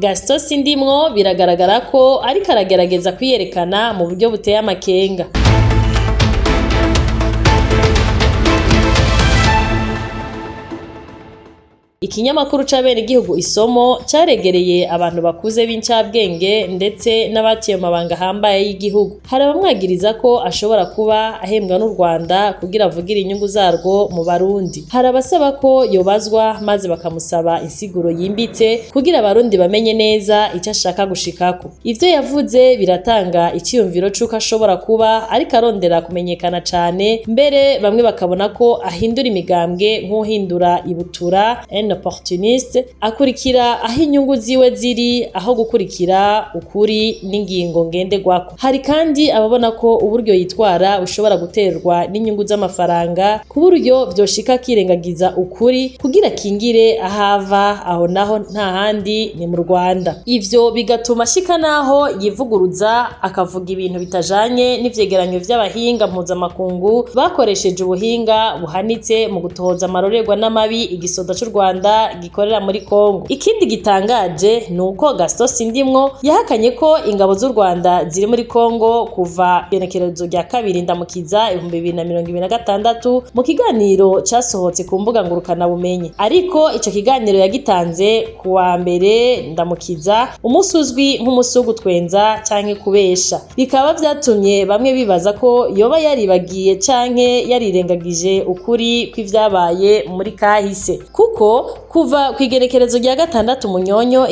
Gaston Sindimwo biragaragara ko ariko aragerageza kwiyerekana mu buryo buteye amakenga. Ikinyamakuru c'abene igihugu Isomo caregereye abantu bakuze b'incabwenge ndetse n'abaciye amabanga hambaye y'igihugu. Hari abamwagiriza ko ashobora kuba ahembwa n'u Rwanda kugira avugire inyungu zarwo mu Barundi. Hari abasaba ko yobazwa maze bakamusaba insiguro yimbitse kugira abarundi bamenye neza ico ashaka gushikako. Ivyo yavuze biratanga iciyumviro c'uko ashobora kuba ariko arondera kumenyekana cane, mbere bamwe bakabona ko ahindura imigambwe nk'uhindura ibutura opportuniste, akurikira aho inyungu ziwe ziri aho gukurikira ukuri n'ingingo ngenderwako. Hari kandi ababona ko uburyo yitwara bushobora guterwa n'inyungu z'amafaranga ku buryo vyoshika kirengagiza ukuri kugira kingire ahava, aho naho nta handi ni mu Rwanda. Ivyo bigatuma ashika naho yivuguruza akavuga ibintu bitajanye n'ivyegeranyo vy'abahinga mpuzamakungu bakoresheje ubuhinga buhanitse mu gutohoza amarorerwa n'amabi igisoda c'u Rwanda gikorera muri Kongo. Ikindi gitangaje nuko Gaston Sindimwo yahakanye ko ingabo z'u Rwanda ziri muri Kongo kuva igenekerezo rya 2 Ndamukiza 2026 mu kiganiro casohotse ku mbuga ngurukana bumenyi. Ariko ico kiganiro yagitanze kuwa 2 Ndamukiza, umunsi uzwi nk'umunsi wo gutwenza canke kubesha. Bikaba vyatumye bamwe bibaza ko yoba yaribagiye canke yarirengagije ukuri kw'ivyabaye muri kahise, kuko kuva kwigerekerezo rya 6 Munyonyo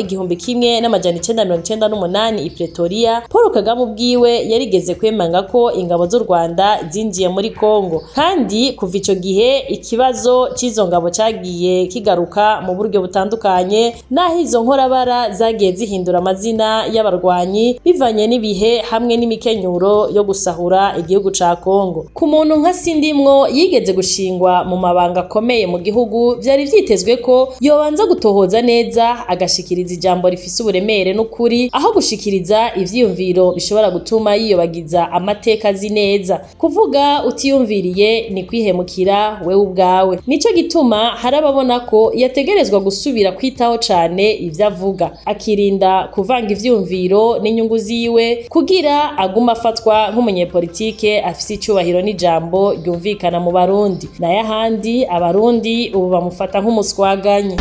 1998 i Pretoria, Paul Kagame ubwiwe yarigeze kwemanga ko ingabo z'u Rwanda zinjiye muri Kongo, kandi kuva ico gihe ikibazo c'izo ngabo cagiye kigaruka mu buryo butandukanye, naho izo nkorabara zagiye zihindura amazina y'abarwanyi bivanye n'ibihe hamwe n'imikenyuro yo gusahura igihugu ca Kongo. Ku muntu nka Sindimwo yigeze gushingwa mu mabanga akomeye mu gihugu, vyari vyitezwe ko yobanza gutohoza neza agashikiriza ijambo rifise uburemere n'ukuri, aho gushikiriza ivyiyumviro bishobora gutuma yiyobagiza amateka azi neza. Kuvuga utiyumviriye ni kwihemukira wewe ubwawe. Nico gituma hari ababona ko yategerezwa gusubira kwitaho cane ivyo avuga, akirinda kuvanga ivyiyumviro n'inyungu ziwe kugira aguma afatwa nk'umunyepolitike afise icubahiro n'ijambo ryumvikana mu Barundi. Naye ahandi abarundi ubu bamufata nk'umuswaganye.